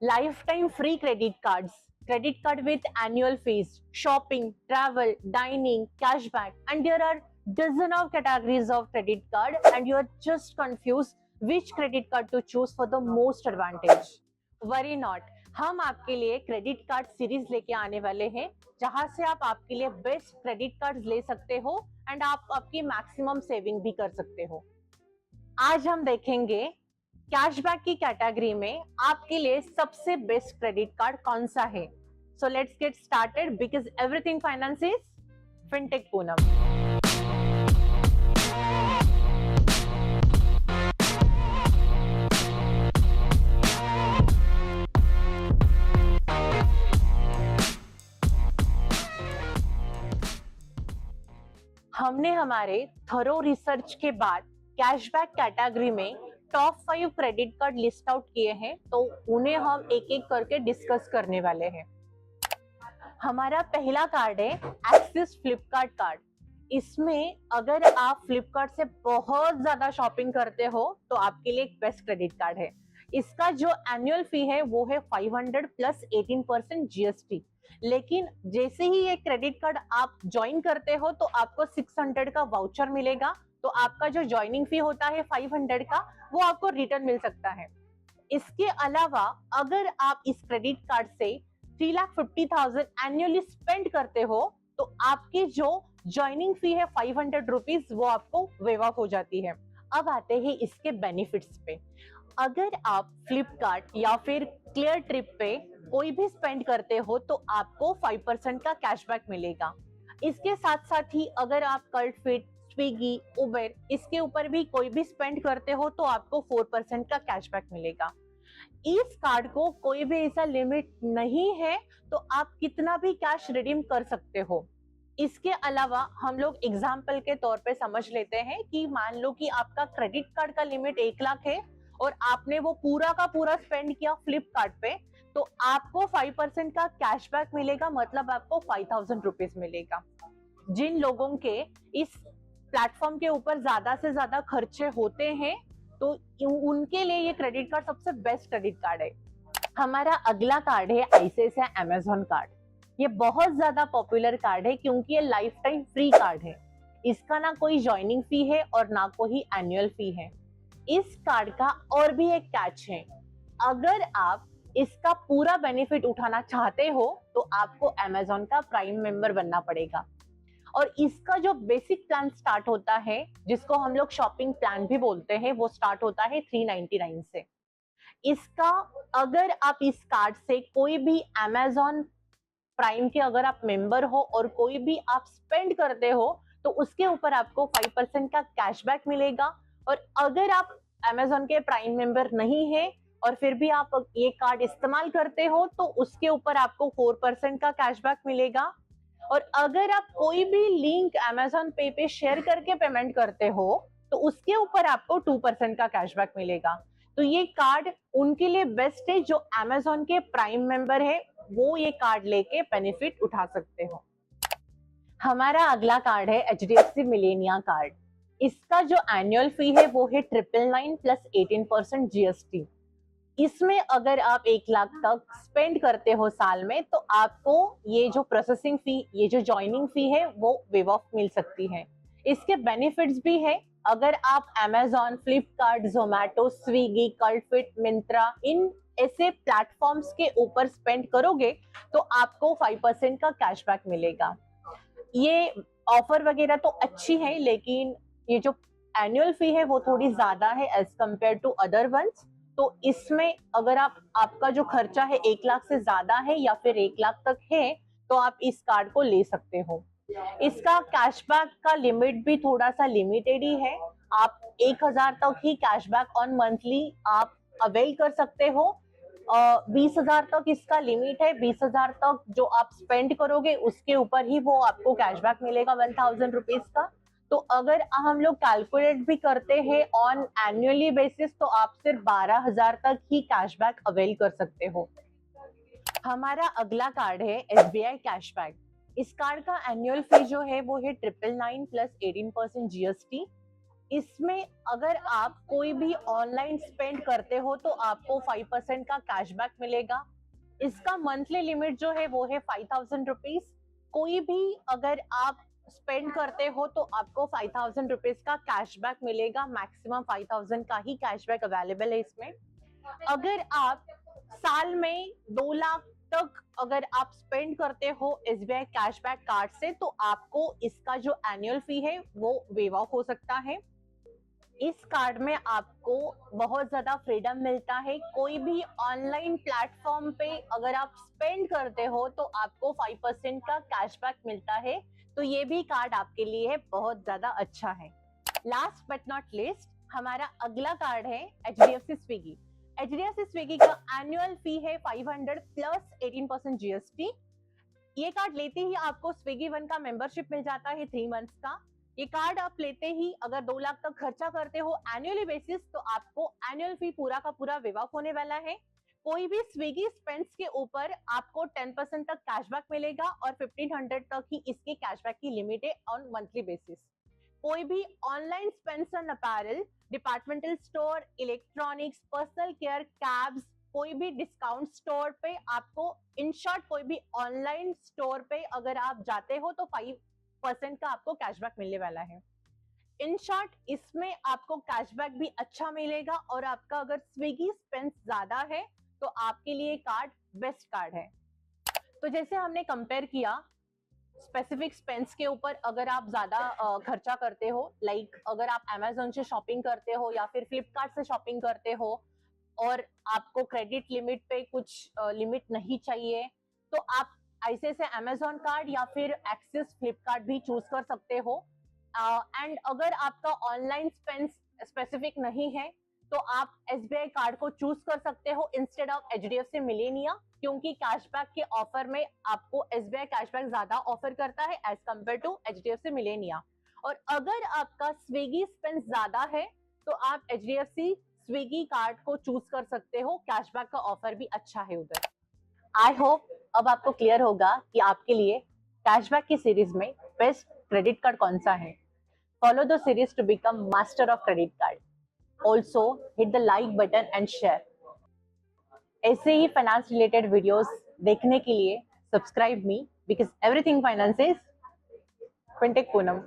lifetime free credit cards, credit card with annual fees, shopping, travel, dining, cashback, and there are dozen of categories of credit card, and you are just confused which credit card to choose for the most advantage. Worry not, हम आपके लिए credit card series लेके आने वाले हैं जहां से आप आपके लिए बेस्ट क्रेडिट कार्ड ले सकते हो एंड आप आपकी मैक्सिमम सेविंग भी कर सकते हो। आज हम देखेंगे कैशबैक की कैटेगरी में आपके लिए सबसे बेस्ट क्रेडिट कार्ड कौन सा है। So let's get started because everything finance is fintech Poonam. हमने हमारे थरो रिसर्च के बाद कैशबैक कैटेगरी में top 5 credit card list out किए हैं, तो उन्हें हम एक एक करके डिस्कस करने वाले हैं। हमारा पहला कार्ड है एक्सिस फ्लिपकार्ट कार्ड। इसमें अगर आप फ्लिपकार्ट से बहुत ज्यादा शॉपिंग करते हो तो आपके लिए एक बेस्ट क्रेडिट कार्ड है। इसका जो एनुअल फी है वो है 500 प्लस 18% जीएसटी। लेकिन जैसे ही ये क्रेडिट कार्ड आप ज्वाइन करते हो तो आपको 600 का वाउचर मिलेगा, तो आपका जो ज्वाइनिंग फी होता है 500 का वो आपको रिटर्न मिल सकता है। इसके अलावा अगर आप इस क्रेडिट कार्ड से 3,50,000 एनुअली स्पेंड करते हो तो आपकी जो ज्वाइनिंग फी है 500 रुपीज वो आपको वेव ऑफ हो जाती है। अब आते हैं इसके बेनिफिट्स पे। अगर आप फ्लिपकार्ट या फिर क्लियर ट्रिप पे कोई भी स्पेंड करते हो तो आपको 5% का कैशबैक मिलेगा। इसके साथ साथ ही अगर आप कल्टफिट, स्विगी, उबर इसके ऊपर भी कोई भी स्पेंड करते हो तो आपको 4% का कैशबैक मिलेगा। इस कार्ड को कोई भी ऐसा लिमिट नहीं है, तो आप कितना भी कैश रिडीम कर सकते हो। इसके अलावा हम लोग एग्जाम्पल के तौर पे समझ लेते हैं कि मान लो कि आपका क्रेडिट कार्ड का लिमिट 1 लाख है और आपने वो पूरा का पूरा स्पेंड किया फ्लिपकार्ट पे, तो आपको 5% का कैशबैक मिलेगा, मतलब आपको 5,000 रुपीज मिलेगा। जिन लोगों के इस प्लेटफॉर्म के ऊपर ज्यादा से ज्यादा खर्चे होते हैं तो उनके लिए ये क्रेडिट कार्ड सबसे बेस्ट क्रेडिट कार्ड है। हमारा अगला कार्ड है आईसीआईसीआई अमेजॉन कार्ड। ये बहुत ज्यादा पॉपुलर कार्ड है क्योंकि ये लाइफ टाइम फ्री कार्ड है। इसका ना कोई ज्वाइनिंग फी है और ना कोई एनुअल फी है। इस कार्ड का और भी एक कैच है, अगर आप इसका पूरा बेनिफिट उठाना चाहते हो तो आपको अमेजॉन का प्राइम मेंबर बनना पड़ेगा। और इसका जो बेसिक प्लान स्टार्ट होता है, जिसको हम लोग शॉपिंग प्लान भी बोलते हैं, वो स्टार्ट होता है 399 से। इसका अगर आप इस कार्ड से कोई भी अमेजॉन प्राइम के अगर आप मेंबर हो और कोई भी आप स्पेंड करते हो तो उसके ऊपर आपको 5% का कैशबैक मिलेगा। और अगर आप अमेजॉन के प्राइम मेंबर नहीं है और फिर भी आप ये कार्ड इस्तेमाल करते हो तो उसके ऊपर आपको 4% का कैशबैक मिलेगा। और अगर आप कोई भी लिंक अमेजॉन पे शेयर करके पेमेंट करते हो तो उसके ऊपर आपको 2% का कैशबैक मिलेगा। तो ये कार्ड उनके लिए बेस्ट है जो अमेजॉन के प्राइम मेंबर है, वो ये कार्ड लेके बेनिफिट उठा सकते हो। हमारा अगला कार्ड है एचडीएफसी मिलेनिया कार्ड। इसका जो एनुअल फी है वो है 999 प्लस 18% जीएसटी। इसमें अगर आप 1 लाख तक स्पेंड करते हो साल में तो आपको ये जो प्रोसेसिंग फी, ये जो ज्वाइनिंग फी है वो वेव ऑफ मिल सकती है। इसके बेनिफिट्स भी है, अगर आप अमेजॉन, फ्लिपकार्ट, जोमैटो, स्विगी, कल्टफिट, मिंत्रा इन ऐसे प्लेटफॉर्म्स के ऊपर स्पेंड करोगे तो आपको 5% का कैशबैक मिलेगा। ये ऑफर वगैरह तो अच्छी है, लेकिन ये जो एनुअल फी है वो थोड़ी ज्यादा है as compared to other ones. तो इसमें अगर आपका जो खर्चा है 1 लाख से ज्यादा है या फिर 1 लाख तक है तो आप इस कार्ड को ले सकते हो। इसका कैशबैक का लिमिट भी थोड़ा सा लिमिटेड ही है। आप 1,000 तक ही कैशबैक ऑन मंथली आप अवेल कर सकते हो। 20,000 तक इसका लिमिट है। 20,000 तक जो आप स्पेंड करोगे उसके ऊपर ही वो आपको कैशबैक मिलेगा 1,000 रुपीज का। तो अगर हम लोग कैलकुलेट भी करते हैं ऑन एनुअली बेसिस तो आप सिर्फ 12,000 तक ही कैशबैक अवेल कर सकते हो। हमारा अगला कार्ड है एसबीआई कैशबैक। इस कार्ड का एनुअल फी जो है वो है 999 प्लस 18% जीएसटी। इसमें अगर आप कोई भी ऑनलाइन स्पेंड करते हो तो आपको 5% का कैशबैक मिलेगा। इसका मंथली लिमिट जो है वो है 5,000 रुपीज। कोई भी अगर आप स्पेंड करते हो तो आपको 5,000 रुपीज का कैशबैक मिलेगा। मैक्सिमम 5,000 का ही कैशबैक अवेलेबल है इसमें। अगर आप साल में 2 लाख तक अगर आप स्पेंड करते हो SBI कैशबैक कार्ड से तो आपको इसका जो एनुअल फी है वो वेव ऑफ हो सकता है। इस कार्ड में आपको बहुत ज्यादा फ्रीडम मिलता है। कोई भी ऑनलाइन प्लेटफॉर्म पे अगर आप स्पेंड करते हो तो आपको 5% का कैशबैक मिलता है। तो ये भी कार्ड आपके लिए बहुत ज्यादा अच्छा है। लास्ट बट नॉट लिस्ट, हमारा अगला कार्ड है HDFC स्विगी। HDFC स्विगी का एनुअल फी है 500 प्लस 18% GST। ये कार्ड लेते ही आपको स्विगी वन का मेंबरशिप मिल जाता है 3 मंथ्स का। ये कार्ड आप लेते ही अगर 2 लाख तक खर्चा करते हो एनुअली बेसिस तो आपको एनुअल फी पूरा का पूरा वेव ऑफ होने वाला है। कोई भी स्विगी स्पेंड्स के ऊपर आपको 10% तक कैशबैक मिलेगा और 1500 तक ही इसके कैशबैक की लिमिट है ऑन मंथली बेसिस। कोई भी online spends on apparel, departmental store, electronics, personal care, cabs, कोई भी डिस्काउंट स्टोर पे आपको, इन शॉर्ट कोई भी ऑनलाइन स्टोर पे अगर आप जाते हो तो 5% का आपको कैशबैक मिलने वाला है। इन शॉर्ट इसमें आपको कैशबैक भी अच्छा मिलेगा और आपका अगर स्विगी स्पेंस ज्यादा है तो आपके लिए कार्ड बेस्ट कार्ड है। तो जैसे हमने कंपेयर किया स्पेसिफिक स्पेंस के ऊपर, अगर आप ज्यादा खर्चा करते हो, लाइक अगर आप अमेजोन से शॉपिंग करते हो या फिर फ्लिपकार्ट से शॉपिंग करते हो और आपको क्रेडिट लिमिट पे कुछ लिमिट नहीं चाहिए तो आप ऐसे से अमेजोन कार्ड या फिर एक्सिस फ्लिपकार्ट भी चूज कर सकते हो। एंड अगर आपका ऑनलाइन स्पेंस स्पेसिफिक नहीं है तो आप SBI कार्ड को चूज कर सकते हो इंस्टेड ऑफ HDFC मिलेनिया, क्योंकि कैशबैक के ऑफर में आपको SBI कैशबैक ज्यादा ऑफर करता है as compared to HDFC Millennia. और अगर आपका स्विगी स्पेंस ज्यादा है तो आप HDFC स्विगी कार्ड को चूज कर सकते हो, कैशबैक का ऑफर भी अच्छा है उधर। आई होप अब आपको क्लियर होगा कि आपके लिए कैशबैक की सीरीज में बेस्ट क्रेडिट कार्ड कौन सा है। Follow the series to become master of credit card. Also hit the like button and share. ऐसे ही फाइनेंस रिलेटेड वीडियोस देखने के लिए subscribe me because everything finance is fintech Poonam.